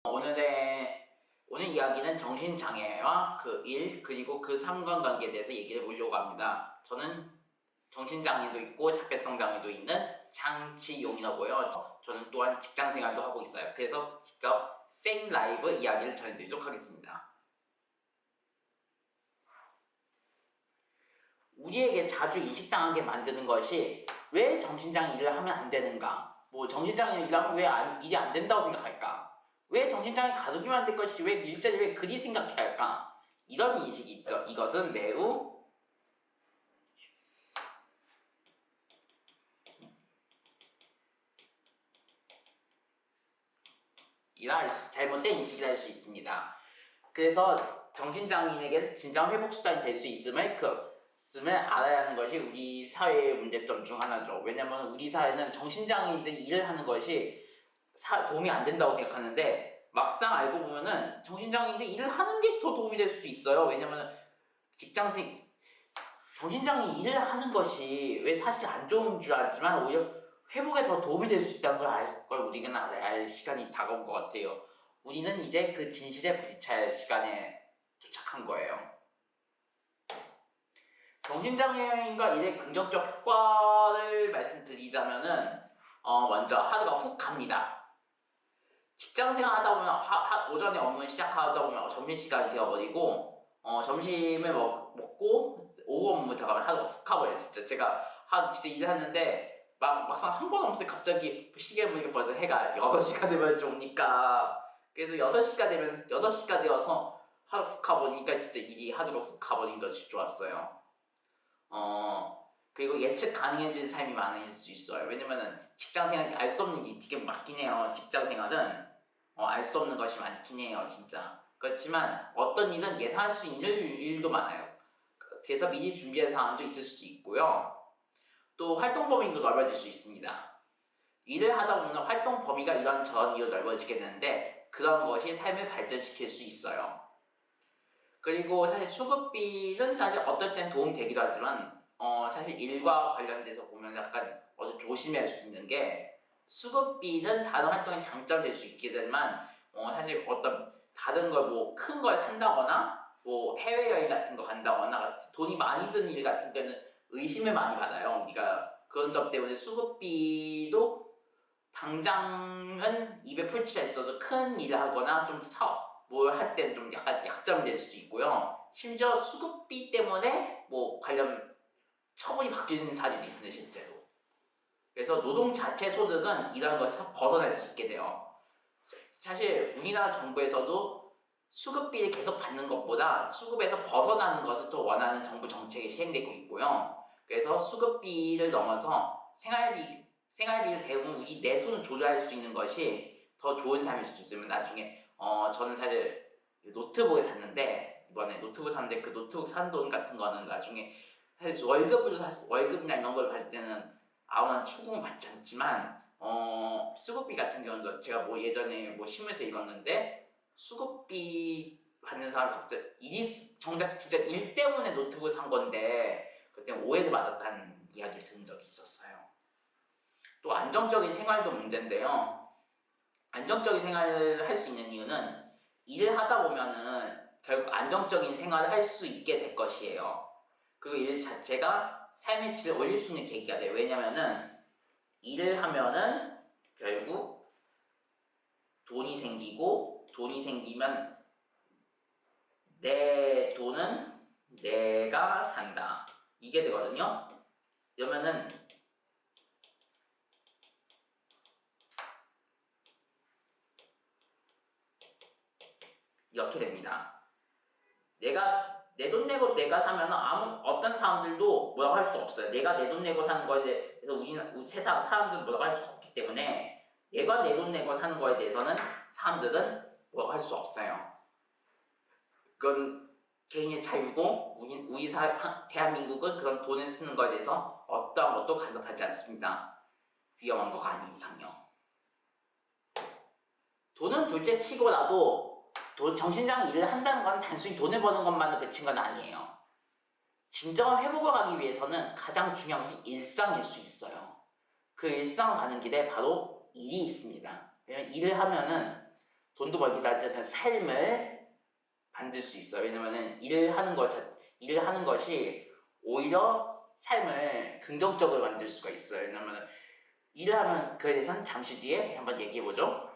오늘 이야기는 정신장애와 그 일, 그리고 그 상관관계에 대해서 얘기해 보려고 합니다. 저는 정신장애도 있고 자폐성 장애도 있는 장치용이라고요. 저는 또한 직장생활도 하고 있어요. 그래서 직접 생 라이브 이야기를 전해드리도록 하겠습니다. 우리에게 자주 인식당하게 만드는 것이 왜 정신장애 일을 하면 안 되는가? 정신장애 일을 하면 왜 일이 안 된다고 생각할까? 왜 정신장애 가족이만 될 것이 왜 일자리 왜 그리 생각해야 할까? 이런 인식이 있죠. 이것은 매우 잘못된 인식이라 할 수 있습니다. 그래서 정신장애인에게 진정 회복 수단이 될 수 있음을 알아야 하는 것이 우리 사회의 문제점 중 하나죠. 왜냐면 우리 사회는 정신장애인들이 일을 하는 것이 도움이 안 된다고 생각하는데 막상 알고 보면은 정신장애인들이 일을 하는 게 더 도움이 될 수도 있어요. 왜냐면 정신장애 일을 하는 것이 왜 사실 안 좋은 줄 알지만 오히려 회복에 더 도움이 될 수 있다는 걸 알 걸 우리는 알아야 할 시간이 다가온 것 같아요. 우리는 이제 그 진실에 부딪혀야 할 시간에 도착한 거예요. 정신장애인과 일의 긍정적 효과를 말씀드리자면은 먼저 하루가 훅 갑니다. 직장생활 하다 보면 오전에 업무 시작하다 보면 점심시간이 되어버리고 점심을 먹고 오후 업무 들어가면 하루가 훅 가버려요. 진짜 제가 진짜 일을 하는데 막상 한 번 없을 때 갑자기 시계 보니까 벌써 해가 6시가 되면 오니까 그래서 6시가 되어서 하루 훅 가버리니까 진짜 일이 하루가 훅 가버린 것이 좋았어요. 그리고 예측 가능해진 삶이 많아질 수 있어요. 왜냐면은 직장생활이 알 수 없는 게 되게 많긴 해요. 직장생활은 알 수 없는 것이 많긴 해요. 진짜. 그렇지만 어떤 일은 예상할 수 있는 일도 많아요. 그래서 미리 준비할 사항도 있을 수도 있고요. 또 활동 범위도 넓어질 수 있습니다. 일을 하다 보면 활동 범위가 이런저런 일로 넓어지게 되는데 그런 것이 삶을 발전시킬 수 있어요. 그리고 사실 수급비는 사실 어떨 땐 도움이 되기도 하지만 사실 일과 관련돼서 보면 약간 조심해야 할 수 있는 게 수급비는 다른 활동에 장점이 될 수 있게 되지만 사실 어떤 다른 걸 큰 걸 산다거나 해외여행 같은 거 간다거나 돈이 많이 드는 일 같은 경우는 의심을 많이 받아요. 우리가 그런 점 때문에 수급비도 당장은 입에 풀칠할 있어서 큰 일을 하거나 좀 뭘 할 때는 좀 약간 약점이 될 수도 있고요. 심지어 수급비 때문에 관련 처분이 바뀌는 사례도 있습니다, 실제로. 그래서 노동 자체 소득은 이런 것에서 벗어날 수 있게 돼요. 사실 우리나라 정부에서도 수급비를 계속 받는 것보다 수급에서 벗어나는 것을 더 원하는 정부 정책이 시행되고 있고요. 그래서 수급비를 넘어서 생활비를 대부분 내 손을 조절할 수 있는 것이 더 좋은 삶일 수도 있으면 나중에 저는 사실 노트북을 샀는데 이번에 노트북 샀는데 그 노트북 산 돈 같은 거는 나중에 사실 월급이나 이런 걸 받을 때는 아무나 추궁을 받지 않지만 수급비 같은 경우는 제가 예전에 신문에서 읽었는데 수급비 받는 사람 정작 진짜 일 때문에 노트북을 산 건데 그때 오해를 받았다는 이야기를 들은 적이 있었어요. 또 안정적인 생활도 문제인데요. 안정적인 생활을 할 수 있는 이유는 일을 하다 보면은 결국 안정적인 생활을 할 수 있게 될 것이에요. 그리고 일 자체가 삶의 질을 올릴 수 있는 계기가 돼요. 왜냐면은 일을 하면은 결국 돈이 생기면 내 돈은 내가 산다. 이게 되거든요. 그러면은 이렇게 됩니다. 내 돈 내고 내가 사면 어떤 사람들도 뭐라고 할 수 없어요. 내가 내 돈 내고 사는 거에 대해서 우리 세상 사람들은 뭐라고 할 수 없기 때문에 내가 내 돈 내고 사는 거에 대해서는 사람들은 뭐라고 할 수 없어요. 그건 개인의 자유고 대한민국은 그런 돈을 쓰는 거에 대해서 어떠한 것도 간섭하지 않습니다. 위험한 거가 아닌 이상요. 돈은 둘째 치고라도 정신장애 일을 한다는 건 단순히 돈을 버는 것만으로 그친 건 아니에요. 진정한 회복을 가기 위해서는 가장 중요한 것이 일상일 수 있어요. 그 일상을 가는 길에 바로 일이 있습니다. 왜냐면 일을 하면은 돈도 벌기도 하지만 삶을 만들 수 있어요. 왜냐면은 일을 하는 것이 오히려 삶을 긍정적으로 만들 수가 있어요. 왜냐면은 일을 하면 그에 대해서는 잠시 뒤에 한번 얘기해보죠.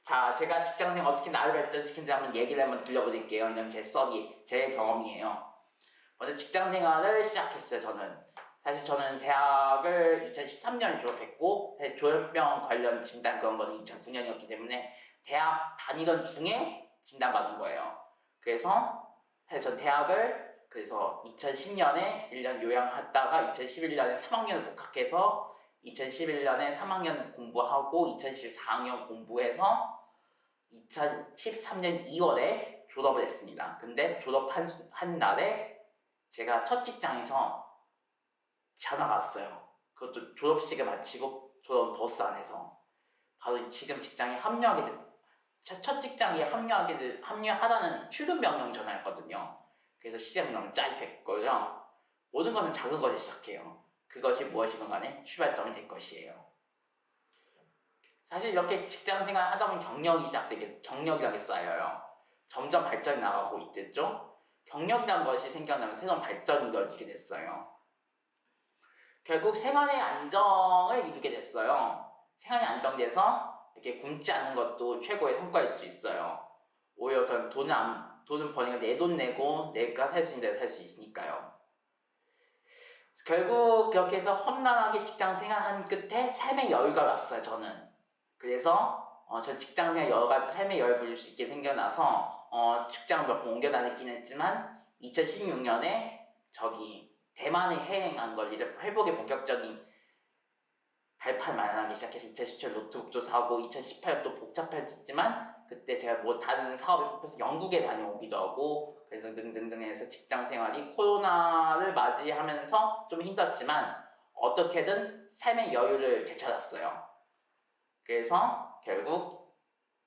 자, 제가 직장생활 어떻게 나를 발전시키는지 한번 얘기를 한번 들려드릴게요. 이건 제 경험이에요. 먼저 직장생활을 시작했어요. 사실 저는 대학을 2013년에 졸업했고 조현병 관련 진단 그런 거는 2009년이었기 때문에 대학 다니던 중에 진단받은 거예요. 그래서 사실 전 대학을 2010년에 1년 요양하다가 2011년에 3학년을 복학해서 2011년에 3학년 공부하고 2014학년 공부해서 2013년 2월에 졸업을 했습니다. 근데 졸업한 날에 제가 첫 직장에서 전화가 왔어요. 그것도 졸업식을 마치고 돌아온 버스 안에서 바로 지금 직장에 첫 직장에 합류하라는 출근 명령 전화였거든요. 그래서 시간이 너무 짜릿했고요. 모든 것은 작은 것에 시작해요. 그것이 무엇이건 간에 출발점이 될 것이에요. 사실 이렇게 직장 생활 하다 보면 경력이라는 게 쌓여요. 점점 발전이 나가고 있겠죠? 경력이라는 것이 생겨나면 새로운 발전이 이루어지게 됐어요. 결국 생활의 안정을 이루게 됐어요. 생활이 안정돼서 이렇게 굶지 않는 것도 최고의 성과일 수 있어요. 오히려 돈은 버니까 내 돈 내고 내가 살 수 있는 데서 살 수 있으니까요. 결국 그렇게 해서 험난하게 직장 생활한 끝에 삶의 여유가 왔어요. 저는. 그래서 전 직장 생활 여러 가지 삶의 여유 부릴 수 있게 생겨나서 직장을 몇 번 옮겨 다녔긴 했지만 2016년에 대만에 해행한 걸 회복의 본격적인 발판을 마련하기 시작해서 2017년 노트북도 사고 2018년도 복잡했지만 그때 제가 뭐 다른 사업에 뽑혀서 영국에 다녀오기도 하고 그래서 등등등 해서 직장 생활이 코로나를 맞이하면서 좀 힘들었지만 어떻게든 삶의 여유를 되찾았어요. 그래서 결국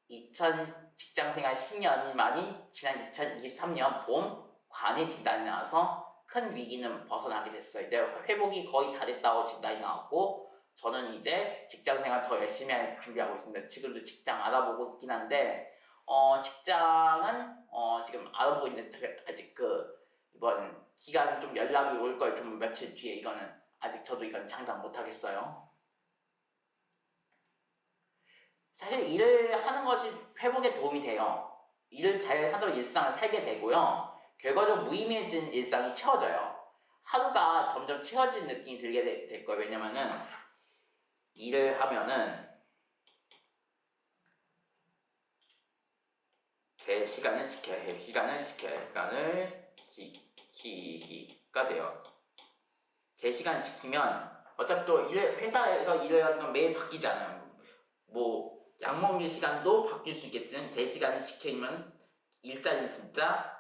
직장 생활 10년이 만인 지난 2023년 봄 관해 진단이 나와서 큰 위기는 벗어나게 됐어요. 이제 회복이 거의 다 됐다고 진단이 나왔고 저는 이제 직장 생활 더 열심히 할 준비하고 있습니다. 지금도 직장 알아보고 있긴 한데 직장은 지금 알아보고 있는데 아직 이번 기간 좀 연락이 올 거예요. 좀 며칠 뒤에. 이거는 아직 저도 이건 장담 못 하겠어요. 사실 일을 하는 것이 회복에 도움이 돼요. 일을 잘 하다 보면 일상을 살게 되고요. 결과적으로 무의미해진 일상이 채워져요. 하루가 점점 채워진 느낌이 들게 될 거예요. 왜냐면은 일을 하면은 제 시간을 지켜야 해요. 시간을 지키기가 돼요. 제 시간을 지키면 어차피 또 회사에서 일을 하는 건 매일 바뀌잖아요. 뭐 약 먹는 시간도 바뀔 수 있겠지만 제 시간을 지키면 일자리는 진짜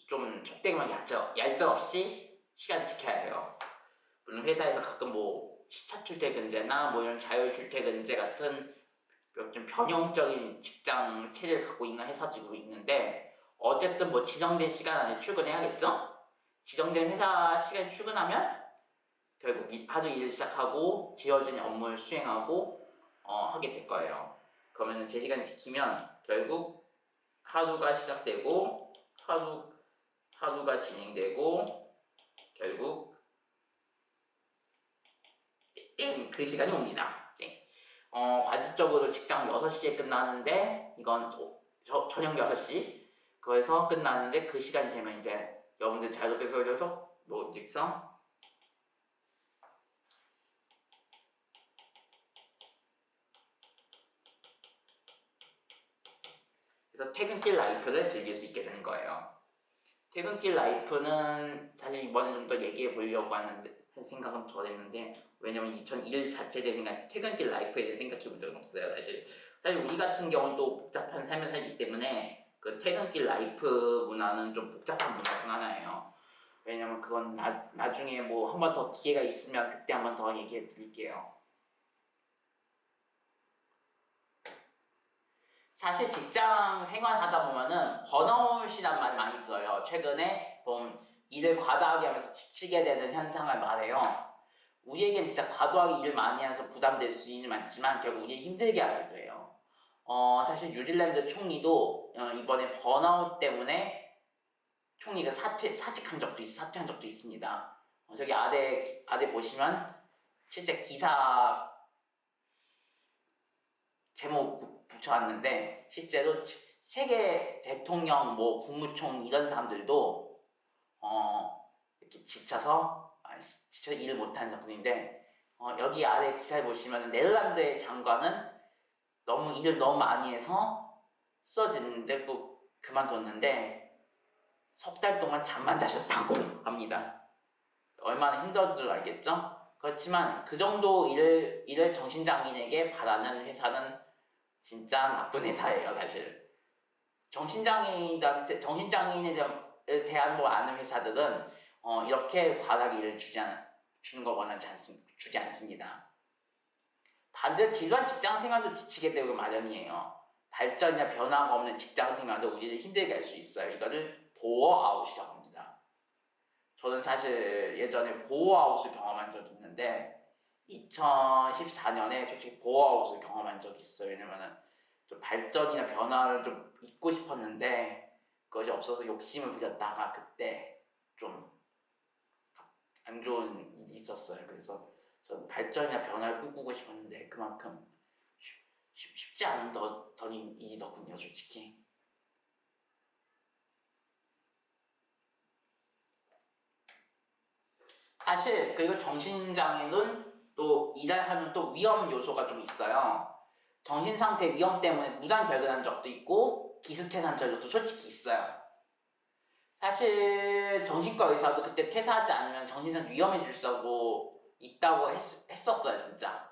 좀 속되기만 얄짤없이 시간 지켜야 해요. 물론 회사에서 가끔 뭐 시차 출퇴근제나 뭐 이런 자율 출퇴근제 같은 좀 변형적인 직장 체제를 갖고 있는 회사들도 있는데 어쨌든 뭐 지정된 시간 안에 출근해야겠죠? 지정된 회사 시간에 출근하면 결국 하루 일을 시작하고 지어진 업무를 수행하고 하게 될 거예요. 그러면 제 시간 지키면 결국 하루가 시작되고 하루가 진행되고 결국 그 시간이 옵니다. 과직적으로 직장 6시에 끝나는데 이건 저녁 6시 그래서 끝나는데 그 시간이 되면 이제 여러분들 자유롭게 설려서 노직성 그래서 퇴근길 라이프를 즐길 수 있게 되는 거예요. 퇴근길 라이프는 사실 이번에 좀 더 얘기해 보려고 하는데 생각은 덜 했는데 왜냐면 전 일 자체에 대한 생각, 퇴근길 라이프에 대해 생각해 본 적은 없어요. 사실 우리 같은 경우는 또 복잡한 삶을 살기 때문에 그 퇴근길 라이프 문화는 좀 복잡한 문화 중 하나예요. 왜냐면 그건 나중에 뭐 한 번 더 기회가 있으면 그때 한 번 더 얘기해 드릴게요. 사실 직장 생활하다 보면은 번아웃이란 말 많이 들어요. 최근에 일을 과다하게 하면서 지치게 되는 현상을 말해요. 우리에겐 진짜 과도하게 일을 많이 해서 부담될 수 있는 많지만 결국 우리 힘들게 하기도 해요. 사실 뉴질랜드 총리도 이번에 번아웃 때문에 총리가 사직한 적도 사퇴한 적도 있습니다. 저기 아래 보시면 실제 기사 제목 붙여왔는데 실제로 세계 대통령, 뭐 국무총 이런 사람들도 이렇게 지쳐서 일을 못하는 사건인데 여기 아래 기사에 보시면 네덜란드의 장관은 일을 너무 많이 해서 쓰러졌는데 또 그만뒀는데 석 달 동안 잠만 자셨다고 합니다. 얼마나 힘든 줄 알겠죠? 그렇지만 그 정도 일을 정신장애인에게 바라는 회사는 진짜 나쁜 회사예요, 사실. 정신장애인에 대한 거 아는 회사들은 이렇게 과다하게 일을 주는 거 원하지 주지 않습니다. 반대로 지루한 직장 생활도 지치게 되고 마련이에요. 발전이나 변화가 없는 직장 생활도 우리를 힘들게 할 수 있어요. 이거를 보어아웃이라고 합니다. 저는 사실 예전에 보어아웃을 경험한 적이 있는데 2014년에 솔직히 보어아웃을 경험한 적이 있어요. 왜냐면은 좀 발전이나 변화를 좀 잊고 싶었는데 그것이 없어서 욕심을 부렸다가 그때 좀 안 좋은 일이 있었어요. 그래서 전 발전이나 변화를 꿈꾸고 싶었는데 그만큼 쉽지 않은 일이더군요, 솔직히. 사실 그리고 정신장애는 또 일을 하면 또 위험 요소가 좀 있어요. 정신상태 위험 때문에 무단 결근한 적도 있고 기스퇴사한 적도 솔직히 있어요. 사실 정신과 의사도 그때 퇴사하지 않으면 정신상 위험해질 수 있다고 했었어요, 진짜.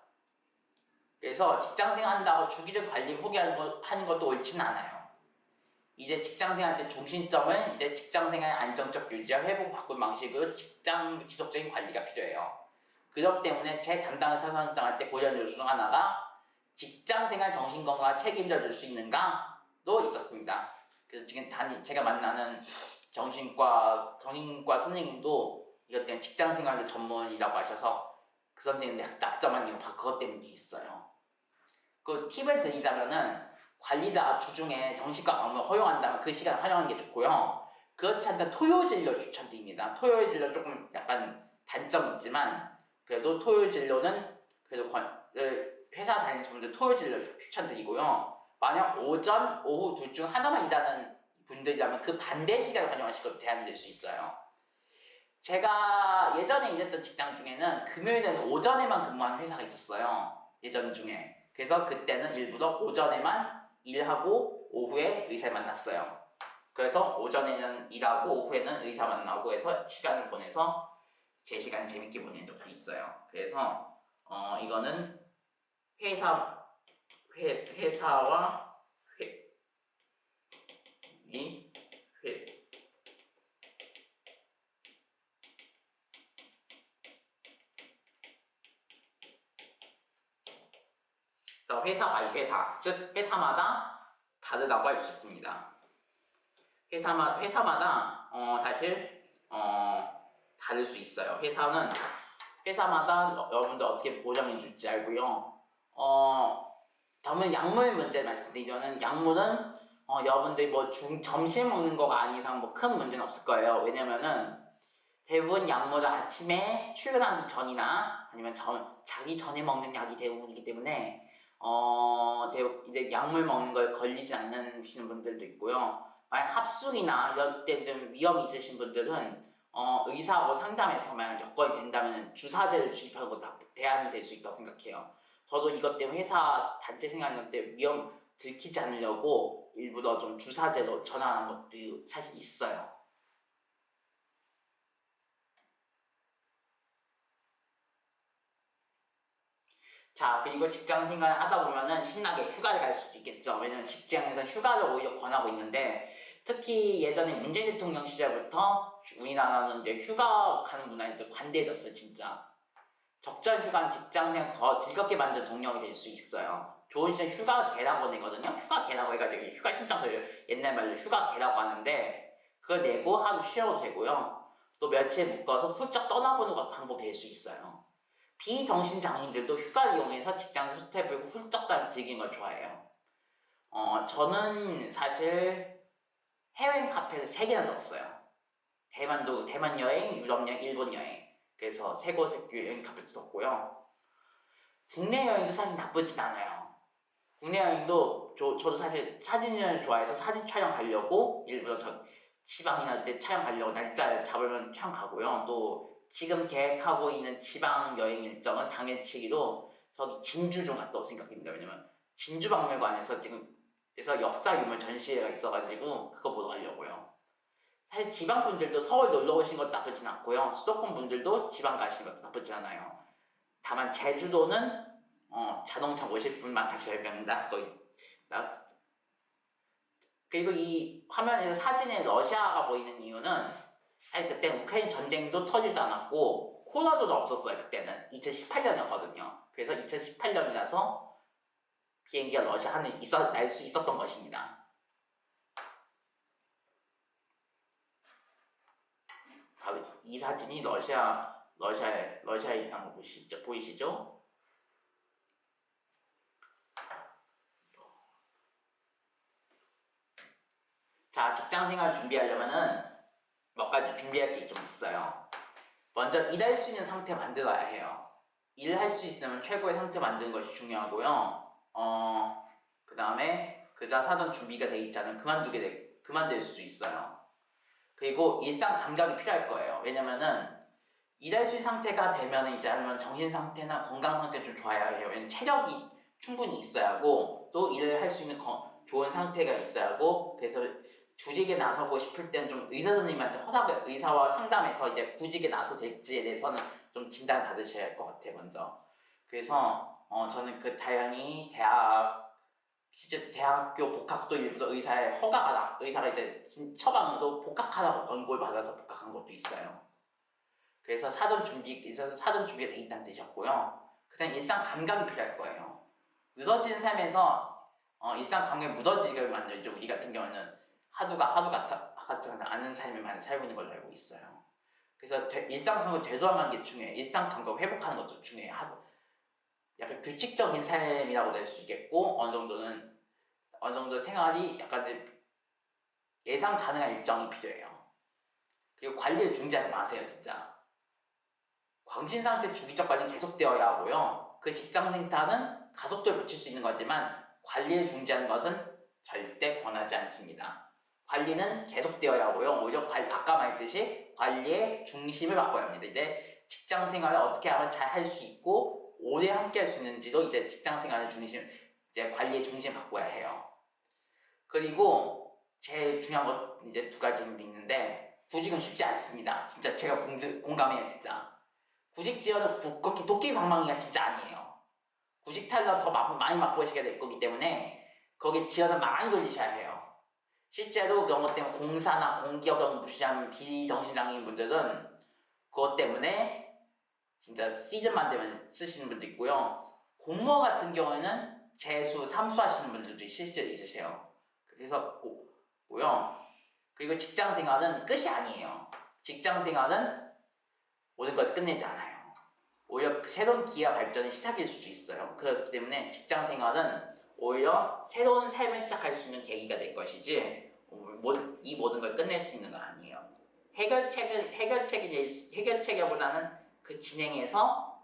그래서 직장생활 한다고 주기적 관리 포기하는 것도 옳지는 않아요. 이제 직장생활 때 중심점은 이제 직장생활 안정적 유지와 회복 바꾼 방식으로 직장 지속적인 관리가 필요해요. 그렇기 때문에 제 담당 의사 선정할 때 고려한 요소 중 하나가 직장생활 정신건강을 책임져 줄 수 있는가도 있었습니다. 그래서 지금 제가 만나는 정신과 선생님도 이것 때문에 직장생활 전문이라고 하셔서 그 선생님 낙점한 이유가 그것 때문에 있어요. 그 팁을 드리자면은 관리자가 주중에 정신과 방문을 허용한다면 그 시간 활용하는 게 좋고요. 그렇지 않다면 토요진료 추천드립니다. 토요진료 조금 약간 단점이 있지만 그래도 토요진료는 그래도 회사 다니시는 분들 토요진료 추천드리고요. 만약 오전, 오후 둘 중 하나만 일하는 분들이라면 그 반대 시간을 활용하실 것도 대안이 될 수 있어요. 제가 예전에 일했던 직장 중에는 금요일에는 오전에만 근무하는 회사가 있었어요. 예전 중에. 그래서 그때는 일부러 오전에만 일하고 오후에 의사 만났어요. 그래서 오전에는 일하고 오후에는 의사 만나고 해서 시간을 보내서 제 시간 재밌게 보낸 적도 있어요. 그래서 이거는 회사와 회사, 즉 회사마다 다르다고 할 수 있습니다. 회사마다 사실 다를 수 있어요. 회사마다 여러분들 어떻게 보장해 줄지 알고요. 다음은 약물 문제 말씀드리자면 약물은 여러분들이 뭐 점심 먹는 거가 아닌 이상 뭐 큰 문제는 없을 거예요. 왜냐면은 대부분 약물은 아침에 출근하기 전이나 아니면 자기 전에 먹는 약이 대부분이기 때문에 이제 약물 먹는 걸 걸리지 않으시는 분들도 있고요. 만약 합숙이나 이런 때 좀 위험이 있으신 분들은 의사하고 상담해서 만약 여건이 된다면 주사제를 주입하는 것도 대안이 될 수 있다고 생각해요. 저도 이것 때문에 회사 단체 생활할 때 위험 들키지 않으려고 일부러 좀 주사제로 전환한 것도 사실 있어요. 자, 그리고 직장 생활 하다 보면은 신나게 휴가를 갈 수도 있겠죠. 왜냐면 직장에서 휴가를 오히려 권하고 있는데 특히 예전에 문재인 대통령 시절부터 우리나라는 이제 휴가 가는 문화에 관대해졌어요, 진짜. 적절 휴가는 직장 생활 더 즐겁게 만드는 동력이 될 수 있어요. 좋은 시절 휴가 개라고 내거든요. 휴가 개라고 해가지고 휴가 신청서를 옛날 말로 휴가 개라고 하는데 그걸 내고 하루 쉬어도 되고요. 또 며칠 묶어서 훌쩍 떠나보는 것도 방법이 될 수 있어요. 비정신 장애인들도 휴가를 이용해서 직장에서 스텝을 훌쩍 따라서 즐기는 걸 좋아해요. 저는 사실 해외 카페를 3개나 들었어요. 대만 여행, 유럽 여행, 일본 여행. 그래서 3곳의 여행 카페도 썼고요. 국내 여행도 사실 나쁘진 않아요. 국내 여행도 저도 사실 사진을 좋아해서 사진 촬영 가려고 일부러 지방이나 때 촬영 가려고 날짜 잡으면 촬영 가고요. 또 지금 계획하고 있는 지방 여행 일정은 당일치기로 저기 진주 좀 갔다 올 생각입니다. 왜냐면 진주박물관에서 지금 그래서 역사 유물 전시회가 있어가지고 그거 보러 가려고요. 사실 지방 분들도 서울 놀러 오신 것도 나쁘진 않고요. 수도권 분들도 지방 가시는 것도 나쁘지 않아요. 다만 제주도는 자동차 모실 분만 가셔야 됩니다. 그리고 이 화면에서 사진에 러시아가 보이는 이유는 아니 그때 우크라이나 전쟁도 터지도 않았고 코로나도 없었어요. 그때는 2018년이었거든요. 그래서 2018년이라서 비행기가 러시아 하늘 날 수 있었던 것입니다. 바로 이 사진이 러시아에 있는 거 보이시죠? 자, 직장생활 준비하려면은 몇 가지 준비할 게 좀 있어요. 먼저 일할 수 있는 상태 만들어야 해요. 일할 수 있으면 최고의 상태 만드는 것이 중요하고요. 그 다음에 그자 사전 준비가 돼 있지 않으면 그만둘 수도 있어요. 그리고 일상 감각이 필요할 거예요. 왜냐면은 일할 수 있는 상태가 되면 이제 아니면 정신 상태나 건강 상태 좀 좋아야 해요. 왜냐면 체력이 충분히 있어야 하고 또 일을 할 수 있는 좋은 상태가 있어야 하고 그래서 구직에 나서고 싶을 때는 좀 의사 선생님한테 의사와 상담해서 이제 구직에 나서될지에 대해서는 좀 진단 받으셔야 할 것 같아요. 먼저. 그래서 저는 그 다행히 대학교 복학도 일부러 의사가 이제 처방으로 복학하라고 권고를 받아서 복학한 것도 있어요. 그래서 사전 준비가 돼 있다는 뜻이었고요. 그다음 일상 감각이 필요할 거예요. 늦어진 삶에서 일상 감각이 무뎌지게 만들죠. 우리 같은 경우는 하루 같지 않은 삶을 많이 살고 있는 걸로 알고 있어요. 그래서 일상 감각을 되돌아가는 게 중요해요. 일상 감각을 회복하는 것도 중요해요. 약간 규칙적인 삶이라고 될 수 있겠고 어느 정도 생활이 약간 예상 가능한 일정이 필요해요. 그리고 관리를 중지하지 마세요, 진짜. 정신 상태 주기적 관리는 계속되어야 하고요. 그 직장 생활은 가속도를 붙일 수 있는 거지만 관리를 중지하는 것은 절대 권하지 않습니다. 관리는 계속되어야 하고요. 오히려 아까 말했듯이 관리의 중심을 바꿔야 합니다. 이제 직장 생활을 어떻게 하면 잘 할 수 있고 오래 함께 할 수 있는지도 이제 직장 생활의 이제 관리의 중심을 바꿔야 해요. 그리고 제일 중요한 것 이제 2가지 있는데 구직은 쉽지 않습니다. 진짜 제가 공감해요, 진짜. 구직 지원은 그렇게 도끼방망이가 진짜 아니에요. 구직 탈락 더 많이 맛보시게 될 거기 때문에 거기에 지원을 많이 돌리셔야 해요. 실제로 그런 것 때문에 공사나 공기업을 무시하는 비정신장애인 분들은 그것 때문에 진짜 시즌만 되면 쓰시는 분도 있고요. 공무원 같은 경우에는 재수, 삼수 하시는 분들도 실제로 있으세요. 그래서 고요. 그리고 직장 생활은 끝이 아니에요. 직장 생활은 모든 것을 끝내지 않아요. 오히려 새로운 기회와 발전의 시작일 수도 있어요. 그렇기 때문에 직장 생활은 오히려 새로운 삶을 시작할 수 있는 계기가 될 것이지 이 모든 걸 끝낼 수 있는 건 아니에요. 해결책이보다는 그 진행에서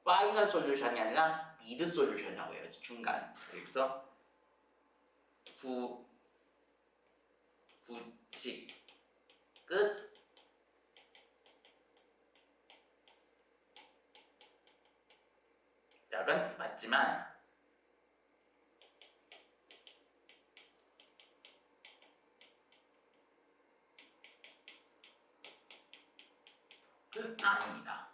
파이널 솔루션이 아니라 미드 솔루션이라고 해요. 중간. 그래서 구직 끝 약은 맞지만 아닙니다.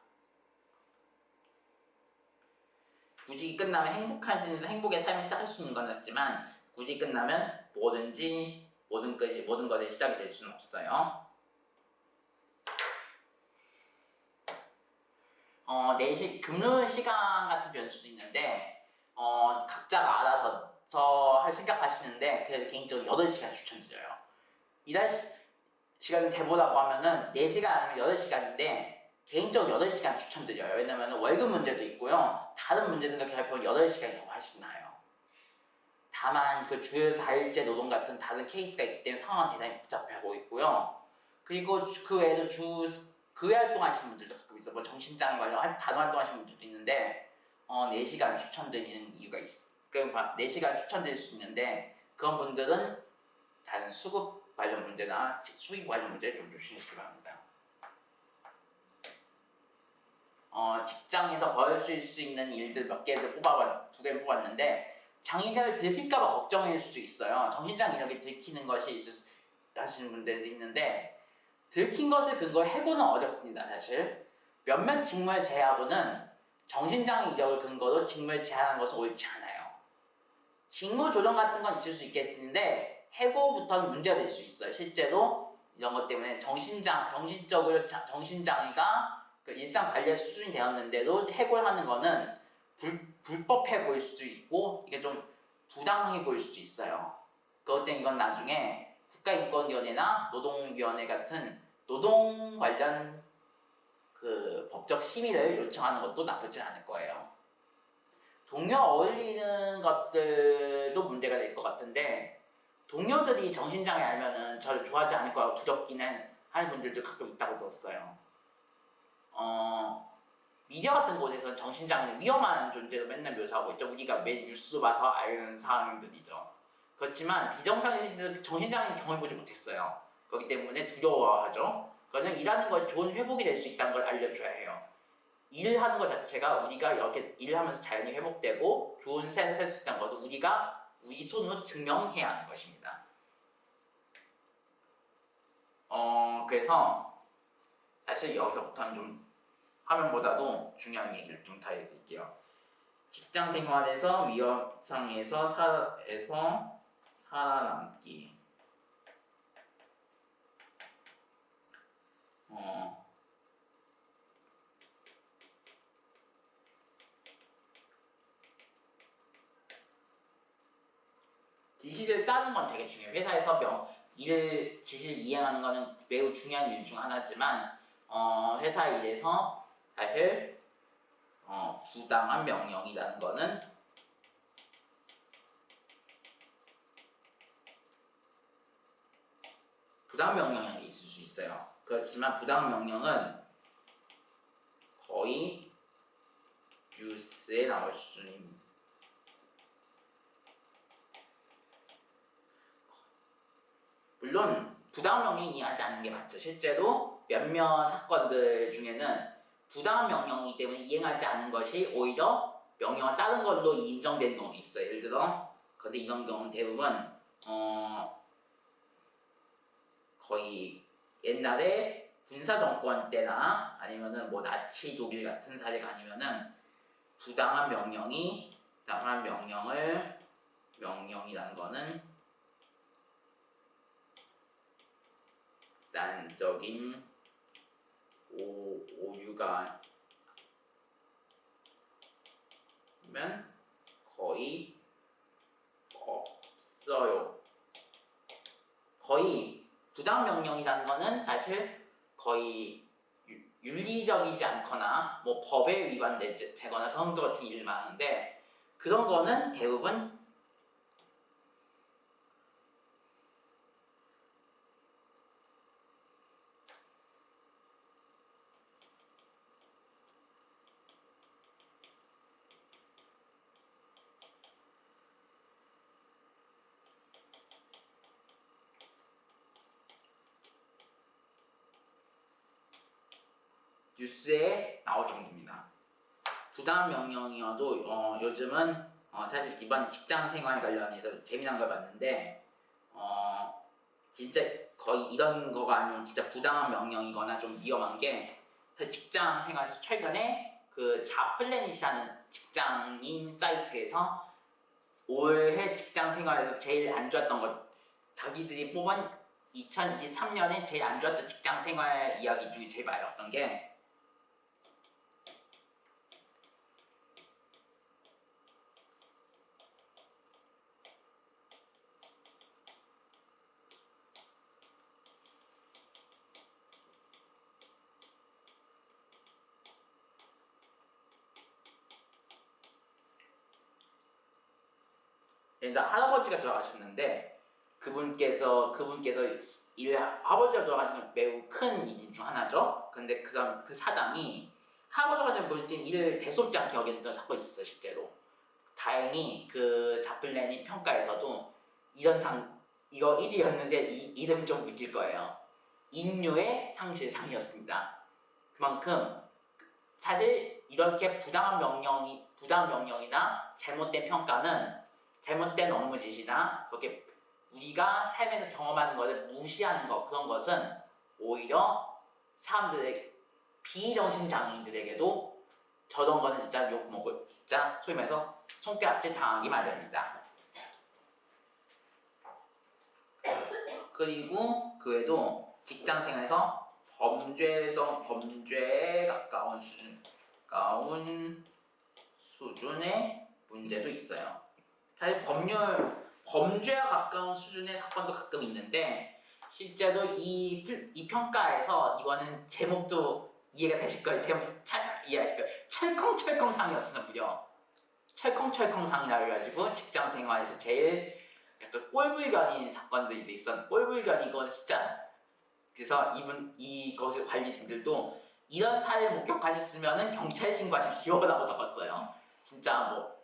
구직이 끝나면 행복의 삶을 시작할 수 있는 건 맞지만 구직이 끝나면 모든 것의 시작이 될 수는 없어요. 근무 시간 같은 변수도 있는데 각자가 알아서 생각하시는데 그래도 개인적으로 8시간 추천드려요. 일할 시간이 돼보라고 하면은 4시간 아니면 8시간인데 개인적으로 8시간 추천드려요. 왜냐면 월급 문제도 있고요. 다른 문제들과 결합하면 8시간이 더 훨씬 나아요. 다만 그 주 4일제 노동 같은 다른 케이스가 있기 때문에 상황은 대단히 복잡하고 있고요. 그리고 그 외에도 그 외 활동하시는 분들도 가끔 있어. 뭐 정신장애 관련 다른 활동하시는 분들도 있는데 4시간 추천드리는 이유가 있어. 그러니까 4시간 추천드릴 수 있는데 그런 분들은 다른 수급 관련 문제나 수입 관련 문제에 좀 조심하시기 바랍니다. 직장에서 벌일 수 있는 일들 몇 개를 2개 뽑았는데 장인을 들킬까봐 걱정일 수도 있어요. 정신장 이력이 들키는 것이 하시는 분들도 있는데 들킨 것을 근거로 해고는 어렵습니다. 사실 몇몇 직무를 제외하고는 정신장 이력을 근거로 직무를 제한하는 것은 옳지 않아요. 직무 조정 같은 건 있을 수 있겠는데 해고부터는 문제가 될 수 있어요. 실제로 이런 것 때문에 정신적으로 정신장애가 그 일상 관리의 수준이 되었는데도 해고를 하는 거는 불법 해고일 수도 있고 이게 좀 부당 해고일 수도 있어요. 그것 때문에 이건 나중에 국가인권위원회나 노동위원회 같은 노동 관련 그 법적 심의를 요청하는 것도 나쁘진 않을 거예요. 동료 어울리는 것들도 문제가 될 것 같은데 동료들이 정신장애 알면은 저를 좋아하지 않을 거라고 두렵기는 하는 분들도 가끔 있다고 들었어요. 미디어 같은 곳에서는 정신장애는 위험한 존재로 맨날 묘사하고 있죠. 우리가 매일 뉴스 봐서 아는 사항들이죠. 그렇지만 비정상인 정신장애는 경험해보지 못했어요. 그렇기 때문에 두려워하죠. 그거는 일하는 것이 좋은 회복이 될 수 있다는 걸 알려줘야 해요. 일을 하는 것 자체가 우리가 이렇게 일을 하면서 자연히 회복되고 좋은 삶을 살 수 있다는 것도 우리가 우리 손으로 증명해야 하는 것입니다. 그래서 사실 여기서부터는 좀 화면보다도 중요한 얘기를 좀 다 해드릴게요. 직장 생활에서 위협상에서 살아남기. 지시를 따르는 건 되게 중요해요. 회사에서 지시를 이행하는 거는 매우 중요한 일 중 하나지만 회사 일에서 사실 부당한 명령이라는 거는 부당 명령이라는 게 있을 수 있어요. 그렇지만 부당 명령은 거의 뉴스에 나올 수준입니다. 물론 부당 명령이 이해하지 않는 게 맞죠. 실제로 몇몇 사건들 중에는 부당한 명령이기 때문에 이행하지 않은 것이 오히려 명령을 따른 걸로 인정되는 경우도 있어요. 예를 들어 근데 이런 경우는 대부분 거의 옛날에 군사 정권 때나 아니면은 뭐 나치 독일 같은 사례가 아니면은 부당한 명령이라는 거는 단적인 오류가 면 거의 없어요. 거의 부당 명령이라는 거는 사실 거의 윤리적이지 않거나 뭐 법에 위반되거나 그런 것 같은 일만 하는데 그런 거는 대부분 뉴스에 나올 정도입니다. 부당 명령이어도 요즘은 사실 이번 직장 생활 관련해서 재미난 걸 봤는데 진짜 거의 이런 거가 아니면 진짜 부당한 명령이거나 좀 위험한 게 직장 생활에서 최근에 그 자플래닛이라는 직장인 사이트에서 올해 직장 생활에서 제일 안 좋았던 것 자기들이 뽑은 2023년에 제일 안 좋았던 직장 생활 이야기 중에 제일 많이 나왔던 게 일단 할아버지가 돌아가셨는데 그분께서 아버지가 돌아가신 건 매우 큰 일 중 하나죠. 근데 그 사장이 할아버지가 볼 때 일을 대수롭지 않게 여겼던 사건이 있었어요, 실제로. 다행히 그 자플랜이 평가에서도 이거 1위였는데 이 이름 좀 웃길 거예요. 인류의 상실상이었습니다. 그만큼 사실 이렇게 부당한 명령이나 잘못된 평가는 잘못된 업무 지시나 그렇게 우리가 삶에서 경험하는 것을 무시하는 것 그런 것은 오히려 사람들의 비정신장애인들에게도 저런 거는 진짜 욕먹을 진짜 소위 말해서 손가락질 당하기 마련입니다. 그리고 그 외에도 직장생활에서 범죄에 가까운 수준의 문제도 있어요. 사실 범죄와 가까운 수준의 사건도 가끔 있는데 실제로 이 평가에서 이거는 제목도 이해가 되실 거예요. 제목 잘 이해하실 거예요. 철컹철컹상이었습니다. 무려 철컹철컹상이라 해가지고 직장생활에서 제일 약간 꼴불견인 사건들이 있었는데 꼴불견인 건 진짜 그래서 이것의 관리진들도 이런 사례를 목격하셨으면 경찰 신고하십시오라고 적었어요. 진짜 뭐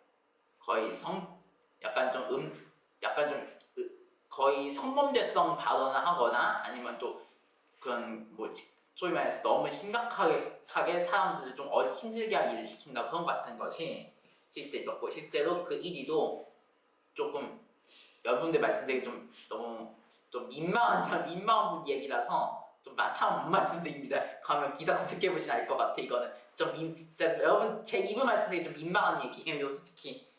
거의 거의 성범죄성 발언을 하거나 아니면 또 그런 뭐 소위 말해서 너무 심각하게 사람들을 좀 힘들게 할 일을 시킨다 그런 것 같은 것이 실제 있었고 실제로 그 1위도 조금 여러분들 말씀드리기 좀 너무 좀 민망한 분 얘기라서 좀 참 못 말씀드립니다. 가면 기사 검색해 보시면 알 것 같아. 이거는 진짜 여러분 제 입을 말씀드리기 좀 민망한 얘기예요. 솔직히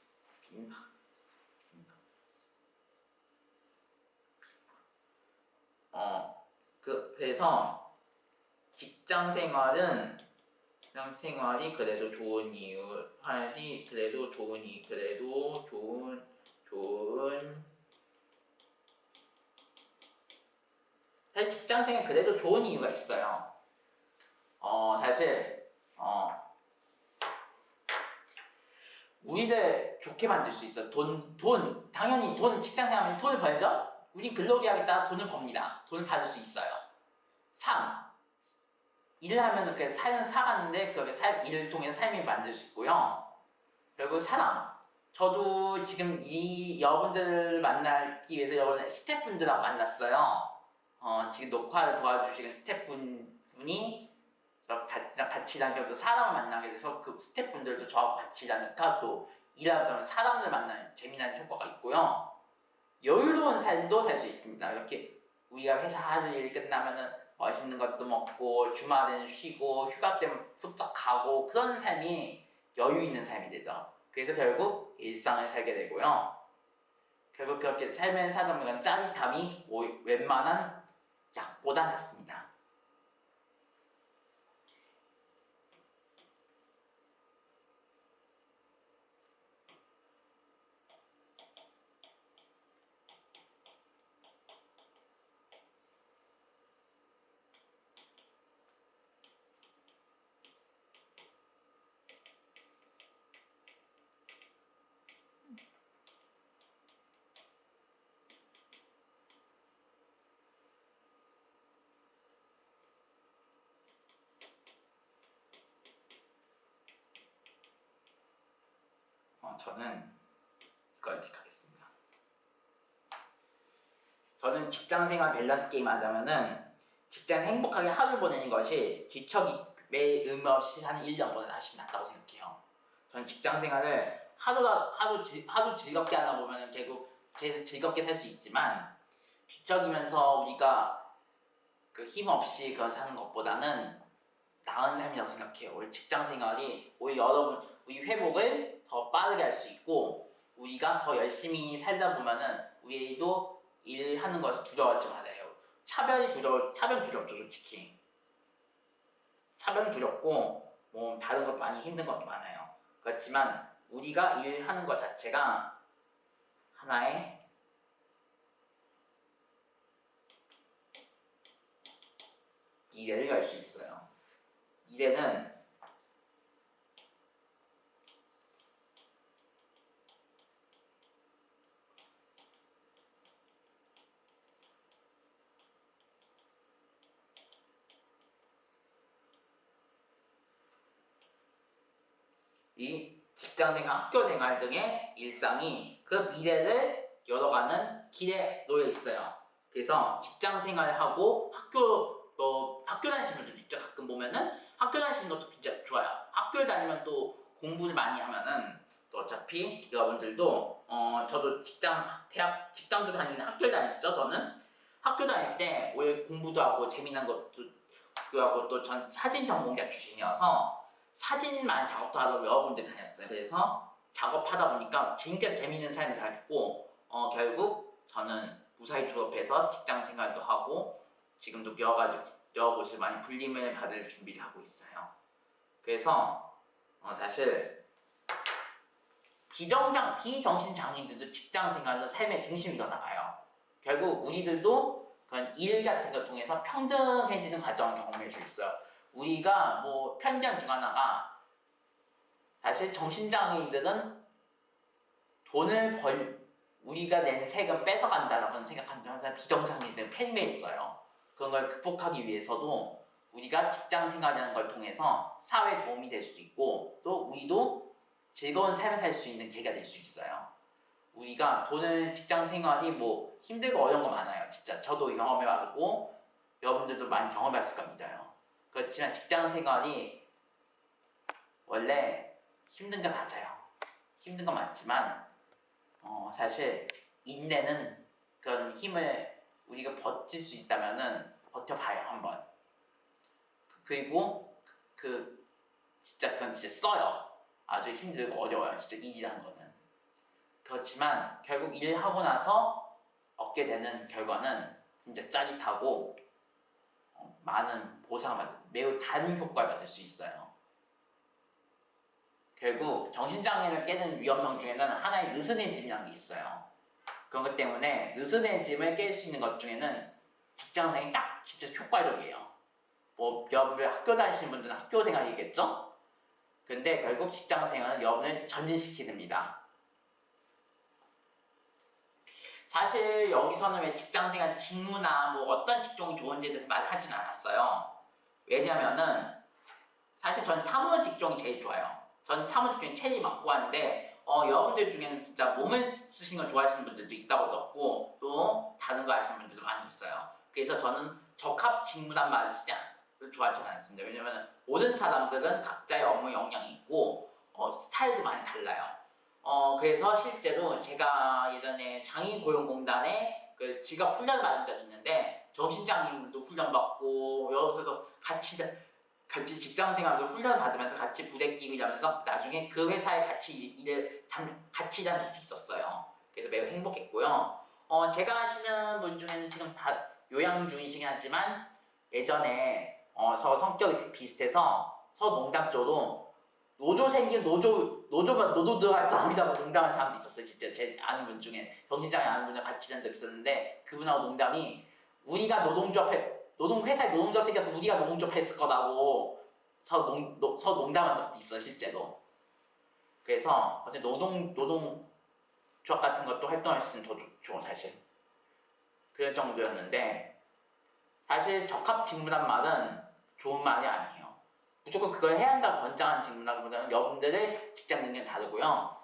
그래서 직장 생활이 그래도 좋은 사실 직장 생활 그래도 좋은 이유가 있어요. 사실 우리들 좋게 만들 수 있어요. 당연히 직장 생활하면 돈을 벌죠? 우린 근로계 하겠다 돈을 법니다. 돈을 받을 수 있어요. 일을 하면 그 삶을 살았는데 일을 통해서 삶이 만들 수 있고요. 그리고 저도 지금 이 여러분들을 만나기 위해서 여러분 스태프분들하고 만났어요. 지금 녹화를 도와주시는 스태프분이 같이 다니면서 사람을 만나게 돼서 그 스태프분들도 저하고 같이 다니까 또 일하다 보면 사람들 만나는 재미난 효과가 있고요. 여유로운 삶도 살 수 있습니다. 이렇게 우리가 회사 하루 일 끝나면은 맛있는 것도 먹고 주말에는 쉬고 휴가 때면 훌쩍 가고 그런 삶이 여유 있는 삶이 되죠. 그래서 결국 일상을 살게 되고요. 결국 그렇게 삶을 사다 보면 짜릿함이 웬만한 약보다 낫습니다. 저는 이걸 택하겠습니다. 저는 직장생활 밸런스 게임 하자면은 직장에서 행복하게 하루 보내는 것이 뒤척이 매일 의미 없이 하는 1년보다 훨씬 낫다고 생각해요. 저는 직장생활을 하루 즐겁게 하다 보면 결국 계속 즐겁게 살 수 있지만 뒤척이면서 우리가 그 힘 없이 그걸 사는 것보다는 나은 삶이라고 생각해요. 우리 직장생활이 우리 회복을 더 빠르게 할 수 있고 우리가 더 열심히 살다 보면은 우리도 일하는 것을 두려워하지 말아요. 차별은 두렵죠, 솔직히. 차별은 두렵고 뭐 다른 것 많이 힘든 것도 많아요. 그렇지만 우리가 일하는 것 자체가 하나의 미래를 열 수 있어요. 미래는 이 직장생활, 학교생활 등의 일상이 그 미래를 열어가는 길에 놓여 있어요. 그래서 직장생활하고 학교 다니시는 분들도 있죠. 가끔 보면은 학교 다니시는 것도 진짜 좋아요. 학교 다니면 또 공부를 많이 하면은 또 어차피 여러분들도 저도 직장도 다니는 학교 다녔죠. 저는 학교 다닐 때 오히려 공부도 하고 재미난 것도 하고 또 전 사진 전공자 출신이어서 사진만 작업도 하다 여러 군데 다녔어요. 그래서 작업하다 보니까 진짜 재밌는 삶을 살고 결국 저는 무사히 졸업해서 직장 생활도 하고 지금도 여러 곳을 많이 불림을 받을 준비를 하고 있어요. 그래서 사실 비정신 장애인들도 직장 생활도 삶의 중심이 되어나가요. 결국 우리들도 그런 일 같은 걸 통해서 평등해지는 과정을 경험할 수 있어요. 우리가 뭐 편견 중 하나가 사실 정신장애인들은 우리가 낸 세금 뺏어간다라고 생각하는 사람 비정상인들 팬매에 있어요. 그런 걸 극복하기 위해서도 우리가 직장 생활이라는 걸 통해서 사회에 도움이 될 수도 있고 또 우리도 즐거운 삶을 살 수 있는 계기가 될 수 있어요. 우리가 직장 생활이 뭐 힘들고 어려운 거 많아요. 진짜 저도 경험해봤고 여러분들도 많이 경험했을 겁니다. 그렇지만 직장 생활이 원래 힘든 게 맞아요. 힘든 건 맞지만 사실 인내는 그런 힘을 우리가 버틸 수 있다면은 버텨봐요 한번. 그리고 그건 진짜 써요. 아주 힘들고 어려워요. 진짜 일이라는 거는. 그렇지만 결국 일하고 나서 얻게 되는 결과는 진짜 짜릿하고 많은 보상을 매우 다른 효과를 받을 수 있어요. 결국 정신장애를 깨는 위험성 중에는 하나의 느슨해짐이라는 게 있어요. 그런 것 때문에 느슨해짐을 깰 수 있는 것 중에는 직장생활이 딱 진짜 효과적이에요. 뭐 여러분 학교 다니시는 분들은 학교 생활이겠죠? 근데 결국 직장생활은 여러분을 전진시키됩니다. 사실 여기서는 왜 직장생활 직무나 뭐 어떤 직종이 좋은지에 대해서 말하진 않았어요. 왜냐면은 사실 전 사무 직종이 제일 좋아요. 전 사무 직종이 체리 맡고 하는데 여러분들 중에는 진짜 몸을 쓰시는 걸 좋아하시는 분들도 있다고 들었고 또 다른 거 하시는 분들도 많이 있어요. 그래서 저는 적합 직무란 말을 좋아하지는 않습니다. 왜냐면 모든 사람들은 각자의 업무 역량이 있고 스타일도 많이 달라요. 그래서 실제로 제가 예전에 장애인고용공단에 그 직업 훈련을 받은 적이 있는데 정신장애인들도 훈련받고 여러 곳에서 같이 직장생활도 훈련을 받으면서 같이 부대끼고 이러면서 나중에 그 회사에 같이 같이 일한 적도 있었어요. 그래서 매우 행복했고요. 제가 아시는 분 중에는 지금 다 요양 중이시긴 하지만 예전에 저 성격이 비슷해서 서농담조로 노조 들어갈 사람이라고 농담하는 사람도 있었어요. 진짜 제 아는 분 중에 정신장애 아는 분이랑 같이 일한 적 있었는데 그분하고 농담이 우리가 회사에 노동조합 생겨서 우리가 노동조합 했을 거라고 농담한 적도 있어요. 실제로. 그래서 어쨌든 노동조합 같은 것도 활동할 수 있으면 더 좋죠. 사실. 그런 정도였는데 사실 적합 직무란 말은 좋은 말이 아니에요. 무조건 그걸 해야 한다고 권장하는 직무라기보다는 여러분들의 직장 능력이 다르고요.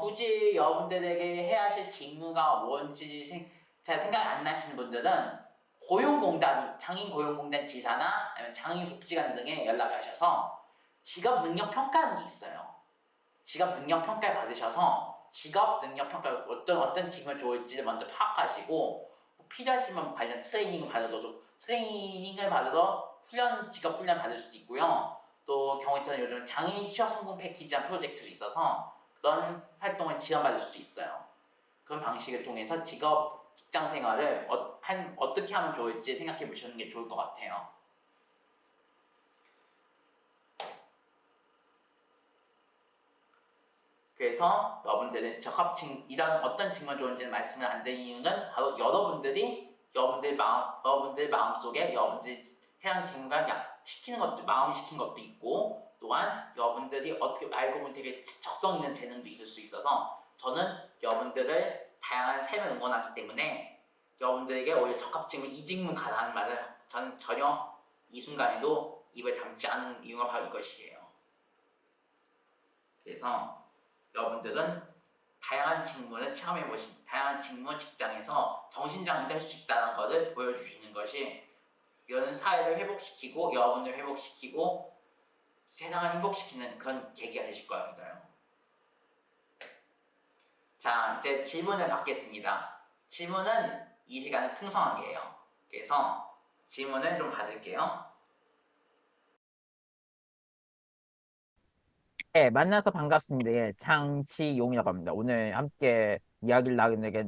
굳이 여러분들에게 해야 하실 직무가 뭔지 잘 생각 안 나시는 분들은 장애인 고용공단 지사나 아니면 장애인복지관 등에 연락하셔서 직업 능력 평가하는 게 있어요. 직업 능력 평가를 받으셔서 직업 능력 평가 어떤 직무가 좋을지를 먼저 파악하시고 필요하시면 관련 트레이닝을 받아도 직업 훈련 받을 수도 있고요. 또 경우에 따라 요즘 장애인 취업 성공 패키지한 프로젝트도 있어서 그런 활동을 지원받을 수도 있어요. 그런 방식을 통해서 직장 생활을 어떻게 하면 좋을지 생각해 보시는 게 좋을 것 같아요. 그래서 여러분들은 적합직이라는 어떤 직무가 좋은지를 말씀을 안 드린 이유는 바로 여러분들 마음속에 여러분들이 해당 직무가 마음이 시킨 것도 있고 또한 여러분들이 어떻게 알고 보면 되게 적성 있는 재능도 있을 수 있어서 저는 여러분들을 다양한 삶을 응원하기 때문에 여러분들에게 오히려 적합 직무 이 직무 가라는 말을 저는 전혀 이 순간에도 입에 담지 않은 이유가 바로 이것이에요. 그래서 여러분들은 다양한 직무를 체험해보신, 다양한 직무 직장에서 정신장애도 할 수 있다는 것을 보여주시는 것이 이런 사회를 회복시키고 여러분을 회복시키고 세상을 행복시키는 그런 계기가 되실 거라 믿어요. 자, 이제 질문을 받겠습니다. 질문은 이 시간에 풍성하게 해요. 그래서 질문을 좀 받을게요. 네, 만나서 반갑습니다. 예, 장치용이라고 합니다. 오늘 함께 이야기를 나누게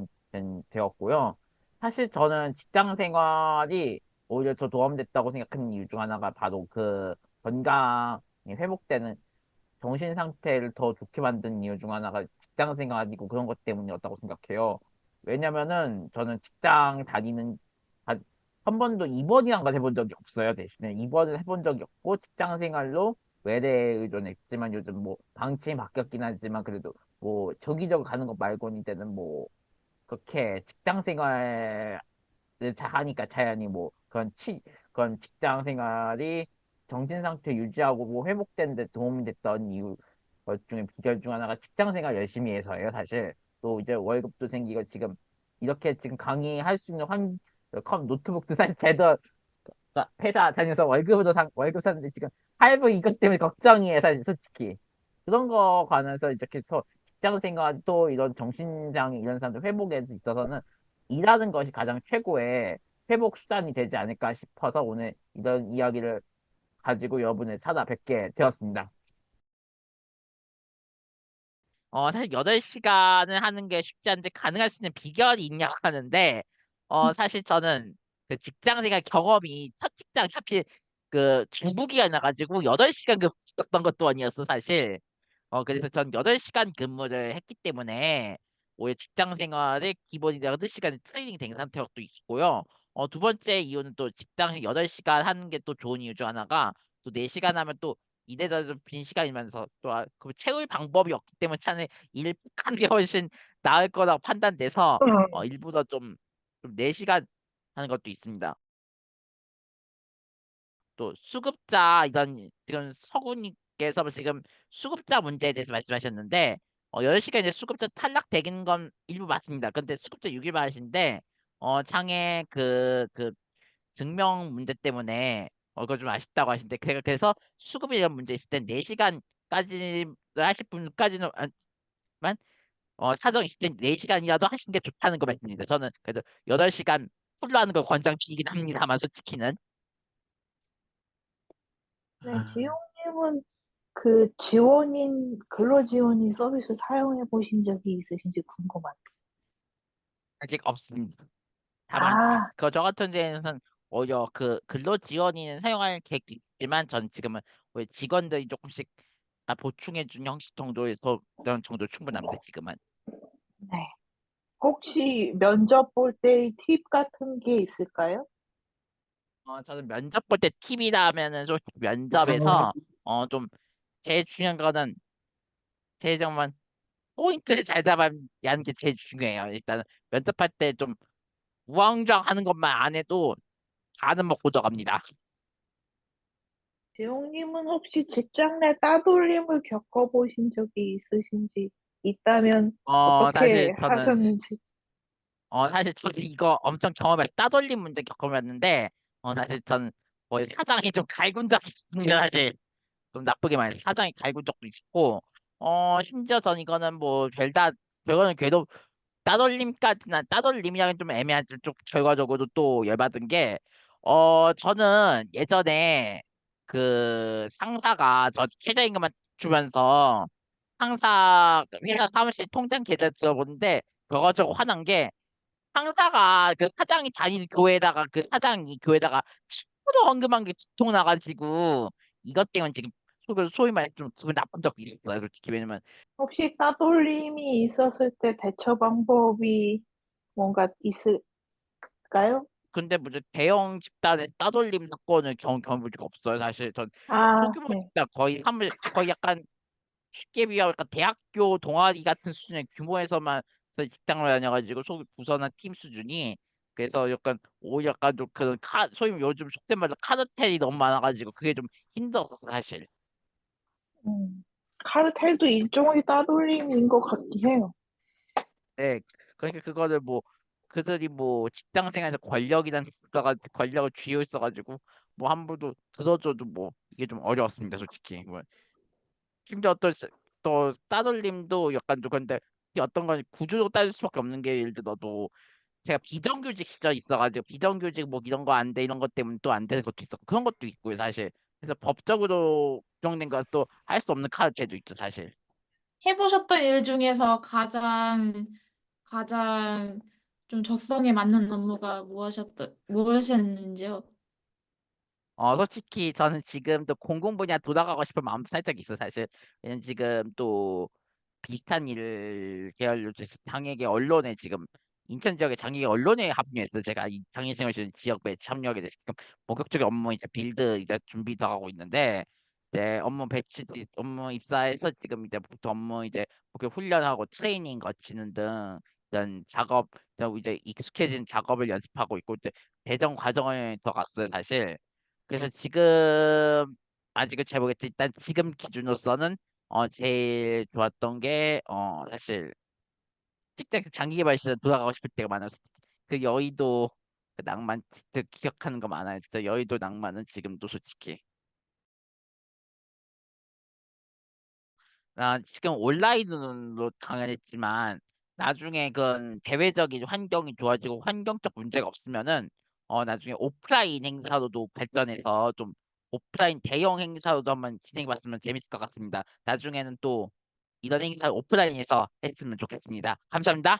되었고요. 사실 저는 직장 생활이 오히려 더 도움됐다고 생각하는 이유 중 하나가 바로 그 건강이 회복되는 정신 상태를 더 좋게 만든 이유 중 하나가 직장 생활이고 그런 것 때문이었다고 생각해요. 왜냐면은 저는 직장 다니는 한 번도 입원이란 걸 해본 적이 없어요. 대신에 입원을 해본 적이 없고 직장 생활로 외래에 의존했지만 요즘 뭐 방침이 바뀌었긴 하지만 그래도 뭐 저기저기 가는 것 말고는 이제는 뭐 그렇게 직장 생활 하니까 자연히 뭐 그런 직장 생활이 정신 상태 유지하고 뭐 회복되는 데 도움이 됐던 이유 것 중에 비결 중 하나가 직장 생활 열심히 해서예요, 사실. 또 이제 월급도 생기고 지금 이렇게 지금 강의할 수 있는 노트북도 사실 제도 회사 다녀서 월급 사는데 지금 할부 이것 때문에 걱정이에요, 사실 솔직히. 그런 거 관해서 이렇게 해서 직장 생활 또 이런 정신장애 이런 사람들 회복에 있어서는 일하는 것이 가장 최고의 회복 수단이 되지 않을까 싶어서 오늘 이런 이야기를 가지고 여러분을 찾아뵙게 되었습니다. 사실 8시간을 하는 게 쉽지 않은데 가능할 수 있는 비결이 있냐고 하는데, 사실 저는 그 직장 생활 경험이 첫 직장 하필 그 중부기가 나가지고 8시간 근무했던 것도 아니었어, 사실. 그래서 전 8시간 근무를 했기 때문에 오히려 직장 생활의 기본이 8시간 트레이닝 된 상태로 또 있고요. 두 번째 이유는 또 직장 8시간 하는 게 또 좋은 이유 중 하나가 또 4시간 하면 또 이래저래 빈 시간이면서 또 그 채울 방법이 없기 때문에 차라리 일하는 게 훨씬 나을 거라고 판단돼서 일부러 좀 4시간 하는 것도 있습니다. 또 수급자 이런 지금 서구님께서 지금 수급자 문제에 대해서 말씀하셨는데 10시간 이제 수급자 탈락되는 건 일부 맞습니다. 근데 수급자 6일 말하신데 장애 그 증명 문제 때문에 그거 좀 아쉽다고 하시는데 그래서 수급 이런 문제 있을 땐 4시간까지 하실 분까지는 만 사정 있을 땐 4시간이라도 하시는 게 좋다는 거 말씀입니다. 저는 그래도 8시간 풀로 하는 걸 권장드리긴 합니다만 솔직히는 네, 지용님은 그 근로지원인 서비스 사용해 보신 적이 있으신지 궁금한데. 아직 없습니다. 다만 아, 저 같은 데에는 오히려 그 근로지원인 사용할 계획도 있지만 전 지금은 오히려 직원들이 조금씩 보충해 준 형식 정도에서 그런 정도 충분합니다. 지금은. 네. 혹시 면접 볼 때 팁 같은 게 있을까요? 저는 면접 볼 때 팁이라면은 솔직히 면접에서 좀 제일 중요한 거는 제일 정말 포인트를 잘 잡아야 하는 게 제일 중요해요. 일단 면접할 때 좀 우왕좌왕 하는 것만 안 해도 다는 먹고 들어갑니다. 지용님은 혹시 직장 내 따돌림을 겪어보신 적이 있으신지, 있다면 사실 어떻게 저는 하셨는지. 사실 저 이거 엄청 경험해 따돌림 문제 겪어봤는데 사실 전 거의 사장이 좀 갈군 적이 있습니다. 사실 좀 나쁘게 말해 사장이 갈군 적도 있고 심지어 전 이거는 뭐 별다 별거는 그래도 따돌림까지는 따돌림이랑은 좀 애매한 쪽 결과적으로 또 열받은 게 저는 예전에 그 상사가 저 최저임금만 주면서 상사 회사 사무실 통장 계좌 들어보는데 그거 저거 화난 게 상사가 그 사장이 다니는 교회에다가 그 사장이 교회에다가 친구도 헌금한 게 직통 나가지고 이것 때문에 지금 소위 말해 좀 기분 나쁜 적이 있어요 솔직히 왜냐면 혹시 따돌림이 있었을 때 대처 방법이 뭔가 있을까요? 근데 무슨 대형 집단의 따돌림 사건을 경험한 적이 없어요 사실 전 아, 소규모 네. 집단 거의 약간 쉽게 비하면 약간 대학교 동아리 같은 수준의 규모에서만 직장을 다녀가지고 소 부서나 팀 수준이 그래서 약간 오히려 약간 좀 그런 소위 요즘 속된 말로 카르텔이 너무 많아가지고 그게 좀 힘들었어 사실. 음. 카르텔도 일종의 따돌림인 것 같긴 해요. 네, 그러니까 그거를 뭐 그들이 뭐 직장 생활에서 권력이란 국가가 권력을 쥐고 있어가지고 뭐 함부로 들어줘도 뭐 이게 좀 어려웠습니다, 솔직히. 뭐 심지어 또 따돌림도 약간 좀 근데 이 어떤 건 구조로 따질 수밖에 없는 게 예를 들어도 제가 비정규직 시절 있어가지고 비정규직 뭐 이런 거 안 돼 이런 것 때문에 또 안 되는 것도 있었고 그런 것도 있고요, 사실. 그래서 법적으로 규정된 것도 할 수 없는 카드제도 있죠, 사실. 해보셨던 일 중에서 가장 좀 적성에 맞는 업무가 무엇이었는지요? 솔직히 저는 지금 또 공공 분야 돌아가고 싶은 마음도 살짝 있어, 사실. 왜냐면 지금 또 비슷한 일 계열로 장애계 언론에 지금 인천 지역의 장애계 언론에 합류해서 제가 이 장애생활 지역 배치 협력에 대해서 지금 본격적인 업무 이제 빌드 이제 준비도 하고 있는데 이제 업무 배치 업무 입사해서 지금 이제부터 업무 이제 본격 훈련하고 트레이닝 거치는 등 이런 작업 이제 익숙해진 작업을 연습하고 있고 이제 배정 과정을 더 갔어요, 사실. 그래서 지금 아직은 잘 모르겠지. 일단 지금 기준으로서는 제일 좋았던 게 사실 직장 장기 개발 시절 돌아가고 싶을 때가 많았어. 그 여의도 그 낭만 진짜 기억하는 거 많아요. 진짜 여의도 낭만은 지금도 솔직히. 나 지금 온라인으로 강연했지만 나중에 그 대외적인 환경이 좋아지고 환경적 문제가 없으면은 나중에 오프라인 행사로도 발전해서 좀 오프라인 대형 행사로도 한번 진행해봤으면 재밌을 것 같습니다. 나중에는 또 이런 행사 오프라인에서 했으면 좋겠습니다. 감사합니다.